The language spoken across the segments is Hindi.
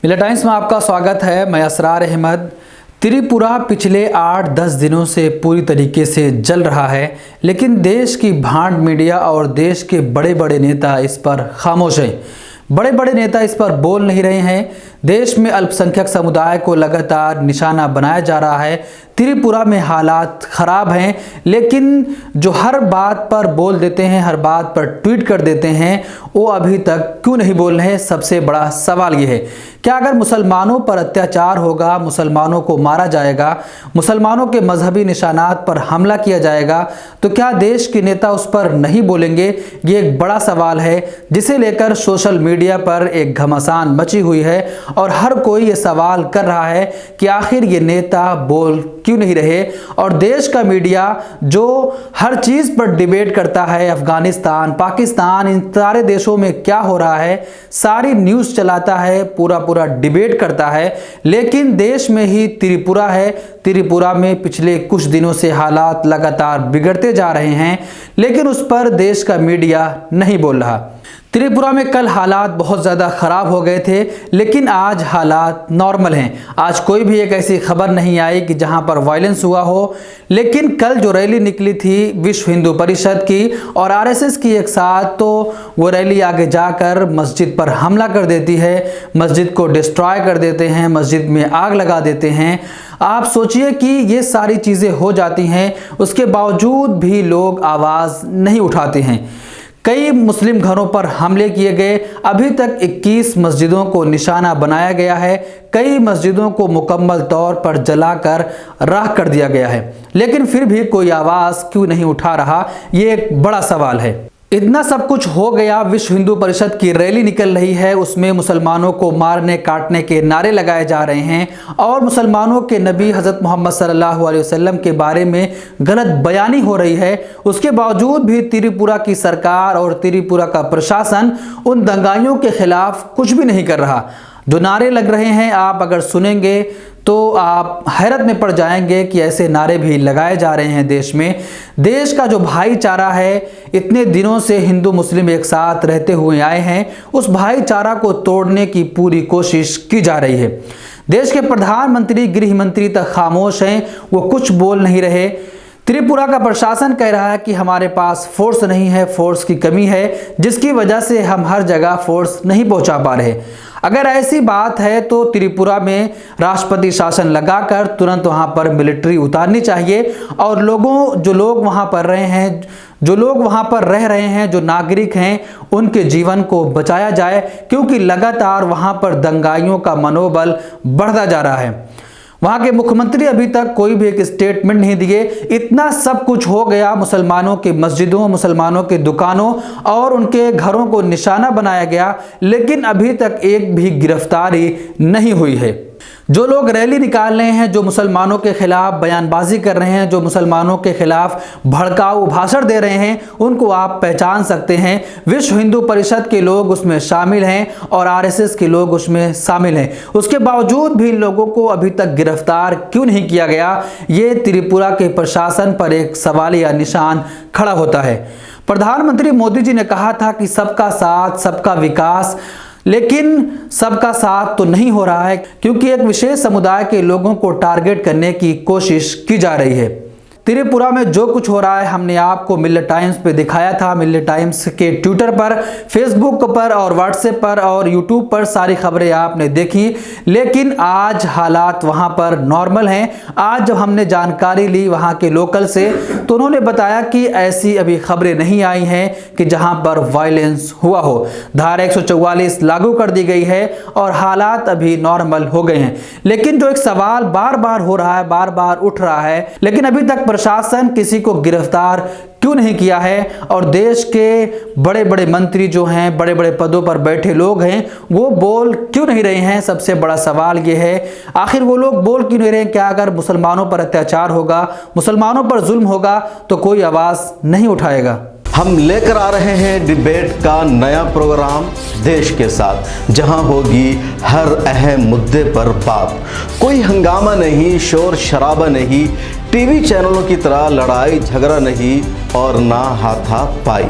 मिल्ला टाइम्स में आपका स्वागत है। मैं असरार अहमद। त्रिपुरा पिछले 8-10 दिनों से पूरी तरीके से जल रहा है, लेकिन देश की भांड मीडिया और देश के बड़े बड़े नेता इस पर खामोश हैं। बड़े बड़े नेता इस पर बोल नहीं रहे हैं। देश में अल्पसंख्यक समुदाय को लगातार निशाना बनाया जा रहा है। त्रिपुरा में हालात ख़राब हैं, लेकिन जो हर बात पर बोल देते हैं, हर बात पर ट्वीट कर देते हैं, वो अभी तक क्यों नहीं बोल रहे हैं? सबसे बड़ा सवाल ये है, क्या अगर मुसलमानों पर अत्याचार होगा, मुसलमानों को मारा जाएगा, मुसलमानों के मजहबी निशानात पर हमला किया जाएगा, तो क्या देश के नेता उस पर नहीं बोलेंगे? ये एक बड़ा सवाल है जिसे लेकर सोशल मीडिया पर एक घमासान मची हुई है और हर कोई ये सवाल कर रहा है कि आखिर ये नेता बोल क्यों नहीं रहे। और देश का मीडिया जो हर चीज़ पर डिबेट करता है, अफगानिस्तान, पाकिस्तान, इन सारे देशों में क्या हो रहा है, सारी न्यूज़ चलाता है, पूरा डिबेट करता है, लेकिन देश में ही त्रिपुरा है। त्रिपुरा में पिछले कुछ दिनों से हालात लगातार बिगड़ते जा रहे हैं, लेकिन उस पर देश का मीडिया नहीं बोल रहा। त्रिपुरा में कल हालात बहुत ज़्यादा ख़राब हो गए थे, लेकिन आज हालात नॉर्मल हैं। आज कोई भी एक ऐसी खबर नहीं आई कि जहां पर वायलेंस हुआ हो, लेकिन कल जो रैली निकली थी विश्व हिंदू परिषद की और आरएसएस की एक साथ, तो वो रैली आगे जाकर मस्जिद पर हमला कर देती है, मस्जिद को डिस्ट्रॉय कर देते हैं, मस्जिद में आग लगा देते हैं। आप सोचिए कि ये सारी चीज़ें हो जाती हैं, उसके बावजूद भी लोग आवाज़ नहीं उठाते हैं। कई मुस्लिम घरों पर हमले किए गए। अभी तक 21 मस्जिदों को निशाना बनाया गया है। कई मस्जिदों को मुकम्मल तौर पर जलाकर राख कर दिया गया है, लेकिन फिर भी कोई आवाज़ क्यों नहीं उठा रहा? ये एक बड़ा सवाल है। इतना सब कुछ हो गया, विश्व हिंदू परिषद की रैली निकल रही है, उसमें मुसलमानों को मारने काटने के नारे लगाए जा रहे हैं और मुसलमानों के नबी हज़रत मोहम्मद सल्लल्लाहु अलैहि वसल्लम के बारे में गलत बयानी हो रही है। उसके बावजूद भी त्रिपुरा की सरकार और त्रिपुरा का प्रशासन उन दंगाइयों के खिलाफ कुछ भी नहीं कर रहा। जो नारे लग रहे हैं, आप अगर सुनेंगे तो आप हैरत में पड़ जाएंगे कि ऐसे नारे भी लगाए जा रहे हैं देश में। देश का जो भाईचारा है, इतने दिनों से हिंदू मुस्लिम एक साथ रहते हुए आए हैं, उस भाईचारा को तोड़ने की पूरी कोशिश की जा रही है। देश के प्रधानमंत्री, गृह मंत्री तक खामोश हैं, वो कुछ बोल नहीं रहे। त्रिपुरा का प्रशासन कह रहा है कि हमारे पास फोर्स नहीं है, फोर्स की कमी है, जिसकी वजह से हम हर जगह फोर्स नहीं पहुंचा पा रहे। अगर ऐसी बात है तो त्रिपुरा में राष्ट्रपति शासन लगाकर तुरंत वहां पर मिलिट्री उतारनी चाहिए और जो लोग वहां पर रहे हैं, जो लोग वहां पर रह रहे हैं, जो नागरिक हैं, उनके जीवन को बचाया जाए, क्योंकि लगातार वहां पर दंगाइयों का मनोबल बढ़ता जा रहा है। वहां के मुख्यमंत्री अभी तक कोई भी एक स्टेटमेंट नहीं दिए। इतना सब कुछ हो गया, मुसलमानों के मस्जिदों, मुसलमानों के दुकानों और उनके घरों को निशाना बनाया गया, लेकिन अभी तक एक भी गिरफ्तारी नहीं हुई है। जो लोग रैली निकाल रहे हैं, जो मुसलमानों के खिलाफ बयानबाजी कर रहे हैं, जो मुसलमानों के खिलाफ भड़काऊ भाषण दे रहे हैं, उनको आप पहचान सकते हैं। विश्व हिंदू परिषद के लोग उसमें शामिल हैं और आरएसएस के लोग उसमें शामिल हैं। उसके बावजूद भी लोगों को अभी तक गिरफ्तार क्यों नहीं किया गया? ये त्रिपुरा के प्रशासन पर एक सवालिया निशान खड़ा होता है। प्रधानमंत्री मोदी जी ने कहा था कि सबका साथ, सबका विकास, लेकिन सबका साथ तो नहीं हो रहा है, क्योंकि एक विशेष समुदाय के लोगों को टारगेट करने की कोशिश की जा रही है। त्रिपुरा में जो कुछ हो रहा है हमने आपको मिल्ला टाइम्स पे दिखाया था। मिल्ला टाइम्स के ट्विटर पर, फेसबुक पर और व्हाट्सएप पर और यूट्यूब पर सारी खबरें आपने देखी, लेकिन आज हालात वहां पर नॉर्मल हैं। आज जब हमने जानकारी ली वहां के लोकल से, तो उन्होंने बताया कि ऐसी अभी खबरें नहीं आई हैं कि जहां पर वायलेंस हुआ हो। धारा 144 लागू कर दी गई है और हालात अभी नॉर्मल हो गए हैं। लेकिन जो एक सवाल बार बार हो रहा है, बार बार उठ रहा है, लेकिन अभी तक प्रशासन किसी को गिरफ्तार क्यों नहीं किया है? और देश के बड़े बड़े मंत्री जो हैं, बड़े बड़े पदों पर बैठे लोग हैं, वो बोल क्यों नहीं रहे हैं? सबसे बड़ा सवाल ये है, आखिर वो लोग बोल क्यों नहीं रहे हैं? क्या अगर मुसलमानों पर अत्याचार होगा, मुसलमानों पर जुल्म होगा, तो कोई आवाज़ नहीं उठाएगा? हम लेकर आ रहे हैं डिबेट का नया प्रोग्राम देश के साथ, जहां होगी हर अहम मुद्दे पर बात। कोई हंगामा नहीं, शोर शराबा नहीं, टीवी चैनलों की तरह लड़ाई झगड़ा नहीं और ना हाथापाई।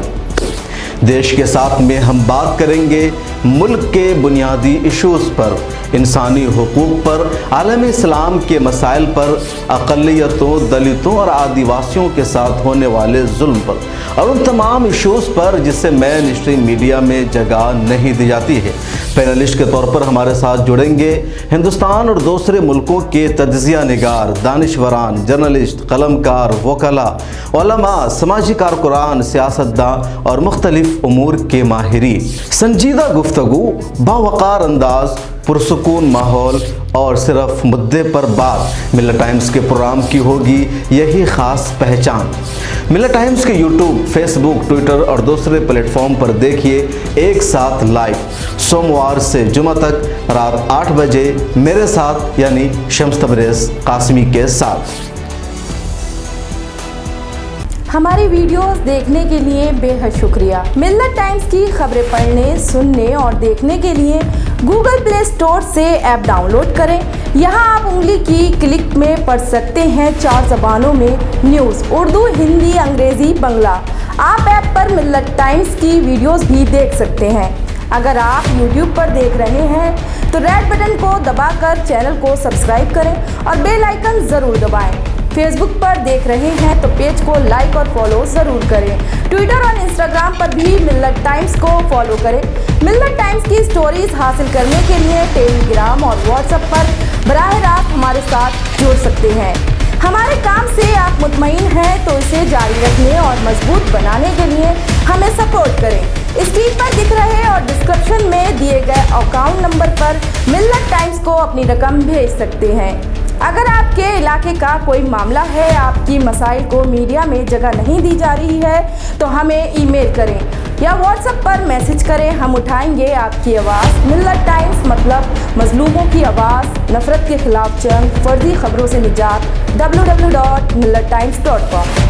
देश के साथ में हम बात करेंगे मुल्क के बुनियादी इश्यूज़ पर, इंसानी हुकूक पर, आलम इस्लाम के मसाइल पर, अक़लियतों, दलितों और आदिवासियों के साथ होने वाले जुल्म पर और उन तमाम इश्यूज़ पर जिसे मेन स्ट्रीम मीडिया में जगह नहीं दी जाती है। पैनलिस्ट के तौर पर हमारे साथ जुड़ेंगे हिंदुस्तान और दूसरे मुल्कों के तज्ज़िया निगार, दानिशवरान, जर्नलिस्ट, कलमकार, वकला, उलमा, समाजी कारकुरान, सियासतदान और मुख्तलिफ उमूर के माहिरीन। संजीदा गुफ्तगू, बावकार अंदाज, पुरसुकून माहौल और सिर्फ मुद्दे पर बात मिल्लत टाइम्स के प्रोग्राम की होगी यही ख़ास पहचान। मिल्लत टाइम्स के यूट्यूब, फेसबुक, ट्विटर और दूसरे प्लेटफॉर्म पर देखिए एक साथ लाइव, सोमवार से जुमा तक रात 8 बजे मेरे साथ यानी शम्स तबरेज़ कासमी के साथ। हमारी वीडियोस देखने के लिए बेहद शुक्रिया। मिल्लत टाइम्स की खबरें पढ़ने, सुनने और देखने के लिए गूगल प्ले स्टोर से ऐप डाउनलोड करें। यहां आप उंगली की क्लिक में पढ़ सकते हैं 4 ज़बानों में न्यूज़, उर्दू, हिंदी, अंग्रेज़ी, बंगला। आप ऐप पर मिल्लत टाइम्स की वीडियोस भी देख सकते हैं। अगर आप YouTube पर देख रहे हैं तो रेड बटन को दबाकर चैनल को सब्सक्राइब करें और बेल आइकन ज़रूर दबाएं। फेसबुक पर देख रहे हैं तो पेज को लाइक और फॉलो ज़रूर करें। ट्विटर और इंस्टाग्राम पर भी मिल्लत टाइम्स को फॉलो करें। मिल्लत टाइम्स की स्टोरीज हासिल करने के लिए टेलीग्राम और व्हाट्सएप पर बराह रास्त हमारे साथ जुड़ सकते हैं। हमारे काम से आप मुतमईन हैं तो इसे जारी रखने और मजबूत बनाने के लिए हमें सपोर्ट करें। स्क्रीन पर दिख रहे और डिस्क्रिप्शन में दिए गए अकाउंट नंबर पर मिल्लत टाइम्स को अपनी रकम भेज सकते हैं। अगर आपके इलाके का कोई मामला है, आपकी मसाइल को मीडिया में जगह नहीं दी जा रही है तो हमें ईमेल करें या व्हाट्सएप पर मैसेज करें, हम उठाएंगे आपकी आवाज़। मिल्लत टाइम्स मतलब मजलूमों की आवाज़, नफरत के खिलाफ जंग, फर्जी खबरों से निजात। www.millattimes.com